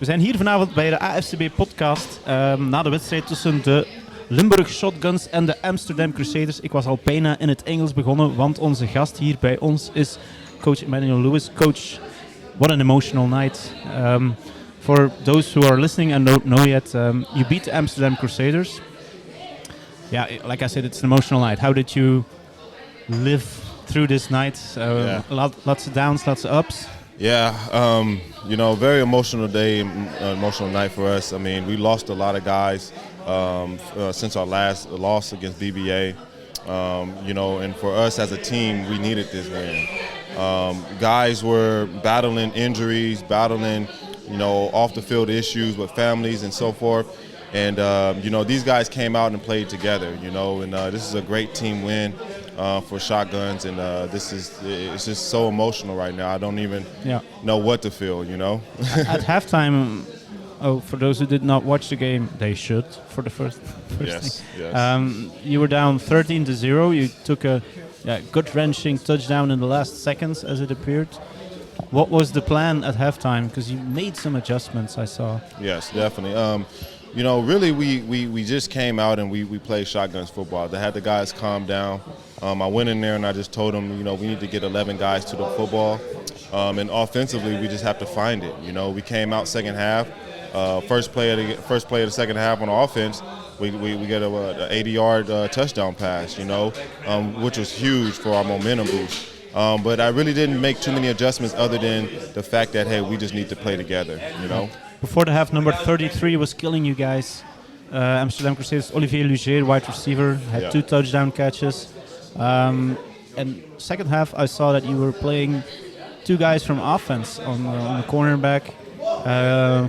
We zijn hier vanavond bij de AFCB-podcast na de wedstrijd tussen de Limburg Shotguns en de Amsterdam Crusaders. Ik was al bijna in het Engels begonnen, want onze gast hier bij ons is coach Emmanuel Lewis. Coach, what an emotional night. For those who are listening and don't know yet, you beat the Amsterdam Crusaders. Yeah, like I said, it's an emotional night. How did you live through this night? Lots of downs, lots of ups. Yeah, very emotional day, emotional night for us. I mean, we lost a lot of guys since our last loss against BBA. And for us as a team, we needed this win. Guys were battling injuries, battling, off the field issues with families and so forth. And, these guys came out and played together, and this is a great team win for Shotguns. And it's just so emotional right now. I don't even know what to feel, At halftime, for those who did not watch the game, they should for the first yes, thing. Yes. You were down 13-0. You took a gut-wrenching touchdown in the last seconds, as it appeared. What was the plan at halftime? Because you made some adjustments, I saw. Yes, definitely. Really, we just came out and we played Shotguns football. They had the guys calm down. I went in there and I just told them, we need to get 11 guys to the football. And offensively, we just have to find it. We came out second half. First play of the second half on offense, we get a 80-yard touchdown pass, which was huge for our momentum boost. But I really didn't make too many adjustments other than the fact that, hey, we just need to play together, Before the half, number 33 was killing you guys. Amsterdam Crusaders, Olivier Luger, wide receiver, had 2 touchdown catches. And second half, I saw that you were playing 2 guys from offense on the cornerback.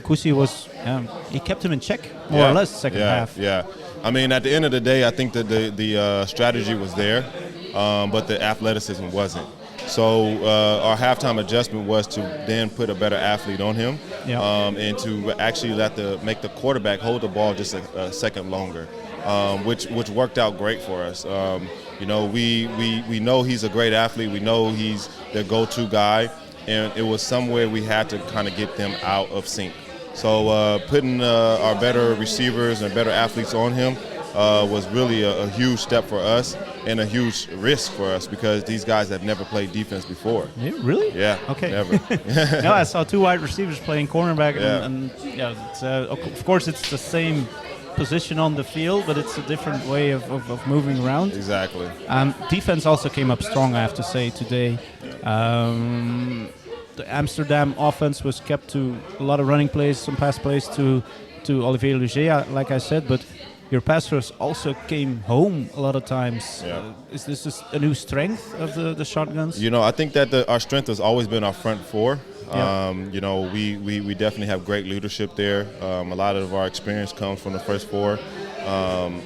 Gutsy was, he kept him in check, more or less, second half. Yeah. I mean, at the end of the day, I think that the strategy was there, but the athleticism wasn't. So our halftime adjustment was to then put a better athlete on him, and to actually make the quarterback hold the ball just a second longer, which worked out great for us. We know he's a great athlete. We know he's their go-to guy, and it was somewhere we had to kind of get them out of sync. So putting our better receivers and better athletes on him was really a huge step for us and a huge risk for us because these guys have never played defense before. Yeah, really? Yeah, okay. Never. No, I saw 2 wide receivers playing cornerback, and it's, of course it's the same position on the field, but it's a different way of moving around. Exactly. Defense also came up strong, I have to say, today. The Amsterdam offense was kept to a lot of running plays, some pass plays to Olivier Luger, like I said, but your pass rush also came home a lot of times. Yeah. Is this just a new strength of the Shotguns? I think that our strength has always been our front four. Yeah. We definitely have great leadership there. A lot of our experience comes from the first four.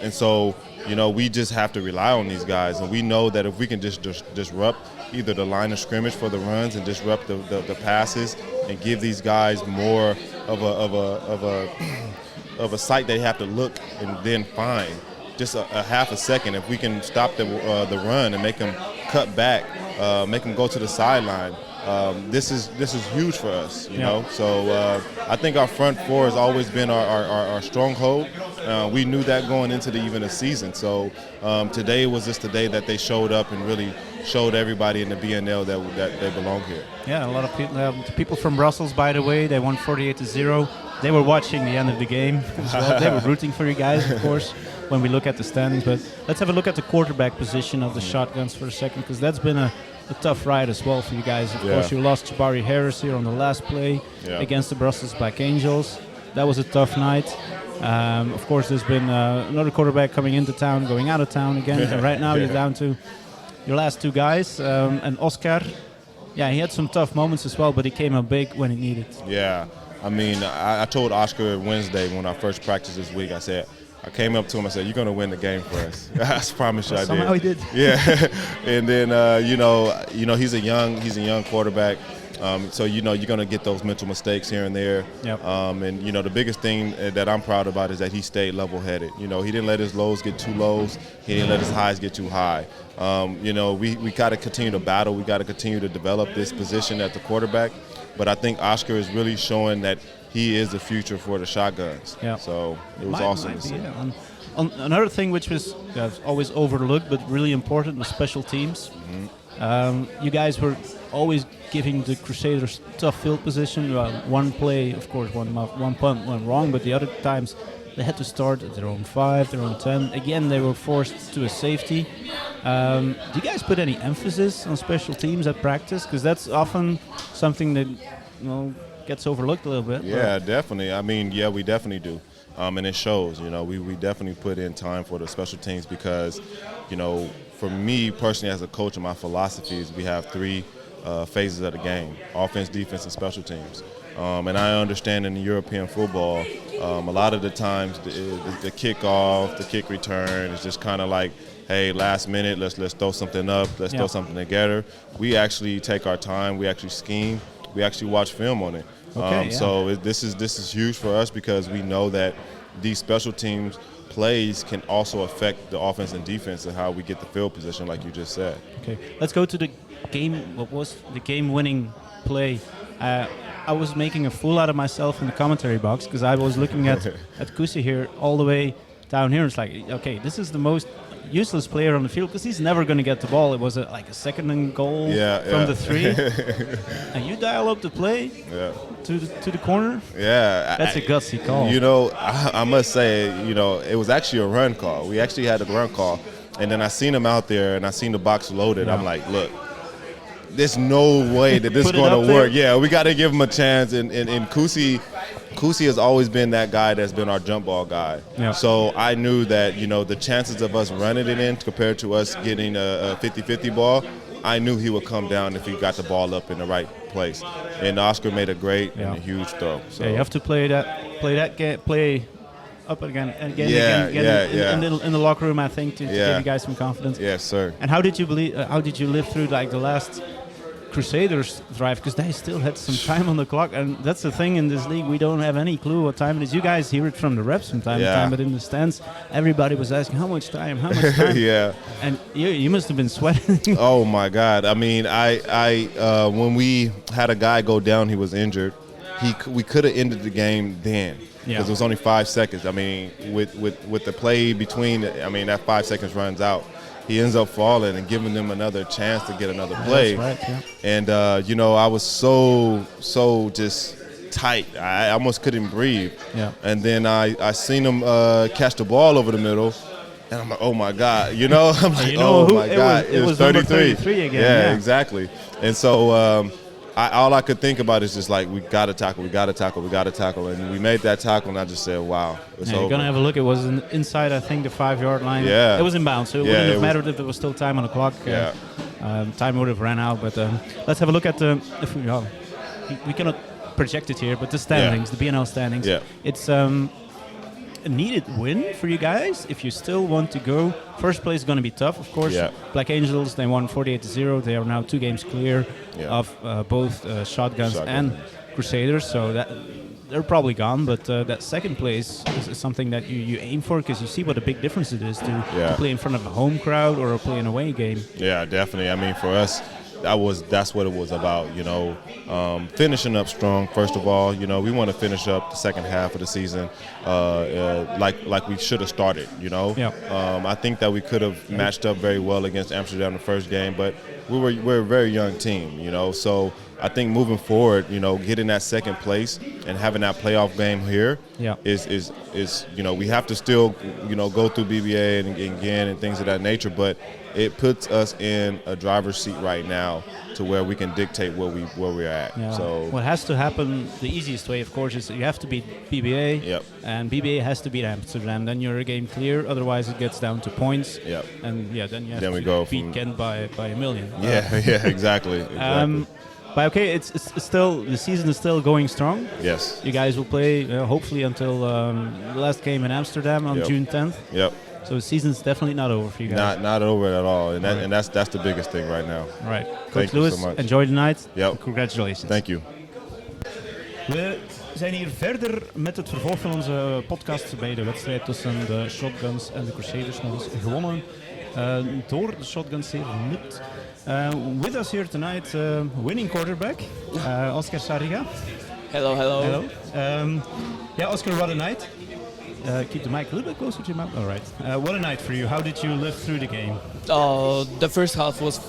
And so, we just have to rely on these guys. And we know that if we can just disrupt either the line of scrimmage for the runs and disrupt the passes and give these guys more of a site they have to look and then find just a half a second. If we can stop the run and make them cut back, make them go to the sideline, this is huge for us, know. So I think our front four has always been our stronghold. We knew that going into even the season. So today was just the day that they showed up and really showed everybody in the BNL that they belong here. Yeah, a lot of people from Brussels, by the way, they won 48-0. They were watching the end of the game as well. They were rooting for you guys, of course, when we look at the standings. But let's have a look at the quarterback position of the Shotguns for a second, because that's been a tough ride as well for you guys. Of course, you lost Jabari Harris here on the last play against the Brussels Black Angels. That was a tough night. Of course, there's been another quarterback coming into town, going out of town again. And right now you're down to your last 2 guys. And Oskar, he had some tough moments as well, but he came up big when he needed. Yeah. I mean, I told Oskar Wednesday when I first practiced this week, I came up to him, I said, "You're going to win the game for us." I promise you I did. Somehow he did. Yeah. And then, he's a young quarterback. So, you're going to get those mental mistakes here and there. Yep. And, the biggest thing that I'm proud about is that he stayed level-headed. He didn't let his lows get too lows. He didn't let his highs get too high. We got to continue to battle. We got to continue to develop this position at the quarterback. But I think Oskar is really showing that he is the future for the Shotguns. Yeah. So it was awesome to see. Yeah. Another thing which was always overlooked but really important was special teams. You guys were always giving the Crusaders tough field position. One play, of course, one punt went wrong, but the other times they had to start at their own 5, their own 10. Again, they were forced to a safety. Do you guys put any emphasis on special teams at practice? Because that's often something that gets overlooked a little bit. Yeah, definitely. I mean, yeah, we definitely do. And it shows, we definitely put in time for the special teams because, for me personally as a coach, and my philosophy is we have 3 phases of the game: offense, defense, and special teams. And I understand in the European football, a lot of the times the kickoff, the kick return is just kind of like, hey, last minute, let's throw something up, let's throw something together. We actually take our time, we actually scheme, we actually watch film on it. So this is huge for us because we know that these special teams plays can also affect the offense and defense and how we get the field position, like you just said. Okay, let's go to the game. What was the game-winning play? I was making a fool out of myself in the commentary box because I was looking at Gutsy here all the way down here. It's like, okay, this is the most useless player on the field because he's never going to get the ball. It was like a second and goal from the 3. And you dial up the play to the corner. Yeah. That's a gutsy call. I must say, it was actually a run call. We actually had a run call. And then I seen him out there and I seen the box loaded. I'm like, look, there's no way that this is going to work. Yeah, we got to give him a chance. And Gutsy has always been that guy that's been our jump ball guy. Yeah. So I knew that, the chances of us running it in compared to us getting a 50-50 ball, I knew he would come down if he got the ball up in the right place. And Oskar made a great and a huge throw. So. Yeah, you have to play up again and again in the locker room, I think, to give you guys some confidence. Yes, sir. And how did you live through like the last Crusaders drive, because they still had some time on the clock, and that's the thing in this league, we don't have any clue what time it is. You guys hear it from the refs from time to time, but in the stands everybody was asking how much time and you must have been sweating. Oh my God, I mean, I when we had a guy go down, he was injured, we could have ended the game then because it was only 5 seconds. I mean, with the play between, I mean, that 5 seconds runs out. He ends up falling and giving them another chance to get another play. That's right, And, I was so just tight. I almost couldn't breathe. Yeah. And then I seen him catch the ball over the middle. And I'm like, oh, my God. I'm like, my God. It was 33 again. Yeah, exactly. And so all I could think about is just like, we got to tackle. And we made that tackle, and I just said, wow. You're going to have a look. It was inside, I think, the 5-yard line. Yeah. It was inbound, so it wouldn't have mattered if there was still time on the clock. Time would have ran out. But let's have a look at we cannot project it here, but the standings, the BNL standings. Yeah. It's a needed win for you guys if you still want to go. First place is going to be tough, of course. Yeah. Black Angels, they won 48-0. They are now 2 games clear of both Shotguns and Crusaders, so that they're probably gone. But that second place is something that you aim for, because you see what a big difference it is to play in front of a home crowd or play an away game. Yeah, definitely. I mean, for us, that's what it was about, finishing up strong. First of all, we want to finish up the second half of the season like we should have started. I think that we could have matched up very well against Amsterdam the first game, but we're a very young team, so I think moving forward, getting that second place and having that playoff game here is we have to still go through BBA and again and things of that nature, but it puts us in a driver's seat right now to where we can dictate where we're at. Yeah. So what has to happen, the easiest way, of course, is you have to beat BBA, and BBA has to beat Amsterdam. Then you're a game clear. Otherwise, it gets down to points. Yep. And then you have to beat Kent by a million. Exactly. But okay, it's still, the season is still going strong. Yes. You guys will play hopefully until the last game in Amsterdam on June 10th. Yep. So the season's definitely not over for you guys. Not over at all, and that's the biggest thing right now. All right. Coach Lewis, so enjoy the night. Yep. Congratulations. Thank you. We zijn hier verder met het vervolg van onze podcast bij de wedstrijd tussen de Shotguns en de Crusaders. Nog eens gewonnen door de Shotguns hier niet. With us here tonight, winning quarterback, Oskar Sardyga. Hello, hello. Hello. Yeah, Oskar, what a night. Keep the mic a little bit closer to your mouth. All right. What a night for you. How did you live through the game? The first half was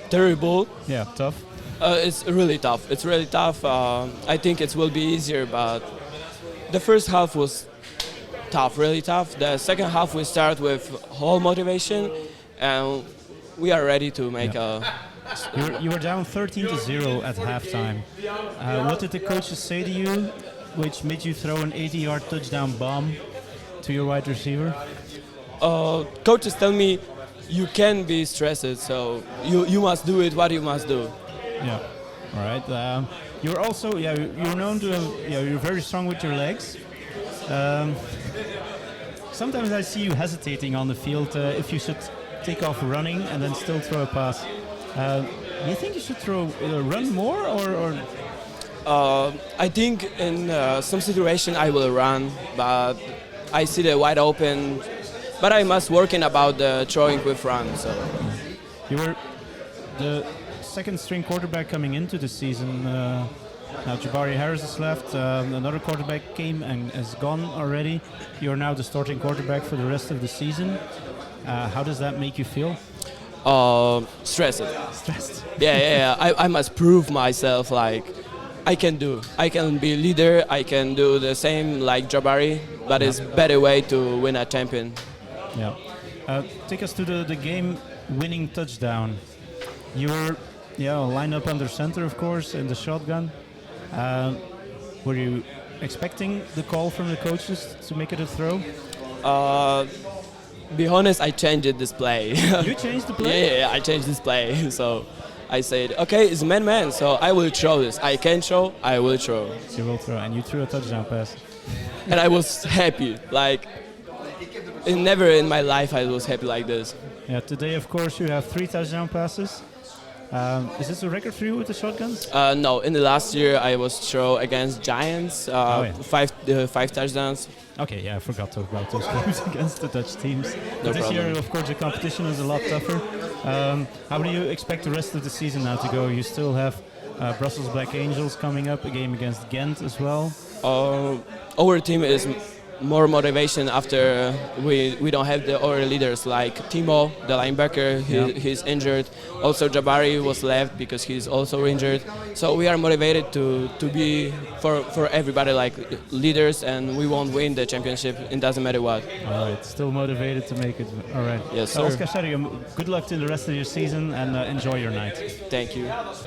terrible. Yeah, tough. It's really tough. It's really tough. I think it will be easier, but the first half was tough, really tough. The second half we start with whole motivation, and we are ready to make a. You were down 13-0 at halftime. What did the coaches say to you, which made you throw an 80-yard touchdown bomb to your wide receiver? Coaches tell me you can be stressed, so you must do it. What you must do. Yeah. All right. You're also you're known to you're very strong with your legs. Sometimes I see you hesitating on the field if you should take off running and then still throw a pass. Do you think you should run more or? I think in some situation I will run, but I see the wide open. But I must working about the throwing with run. So you were the second string quarterback coming into the season. Now Jabari Harris has left. Another quarterback came and is gone already. You are now the starting quarterback for the rest of the season. How does that make you feel? Stressed. Stressed. Yeah. I must prove myself. Like I can be leader. I can do the same like Jabari, but it's better way to win a champion. Yeah. Take us to the game-winning touchdown. You were lined up under center, of course, in the shotgun. Were you expecting the call from the coaches to make it a throw? Be honest, I changed this play. You changed the play? Yeah, I changed this play. So I said, okay, it's man, so I will throw this. I can throw, I will throw. You will throw, and you threw a touchdown pass. And I was happy. Like, never in my life I was happy like this. Yeah, today, of course, you have 3 touchdown passes. Is this a record for you with the shotguns? No, in the last year I was throw against Giants, 5 touchdowns. Okay, yeah, I forgot to talk about those games against the Dutch teams. No this problem. year, of course, the competition is a lot tougher. How do you expect the rest of the season now to go? You still have Brussels Black Angels coming up, a game against Ghent as well. Our team is more motivation after we don't have our leaders like Timo, the linebacker, he's injured. Also Jabari was left because he's also injured. So we are motivated to be for everybody like leaders, and we won't win the championship. It doesn't matter what. All right, still motivated to make it. All right. Yes, sir. Oskar Sardyga, good luck to the rest of your season and enjoy your night. Thank you.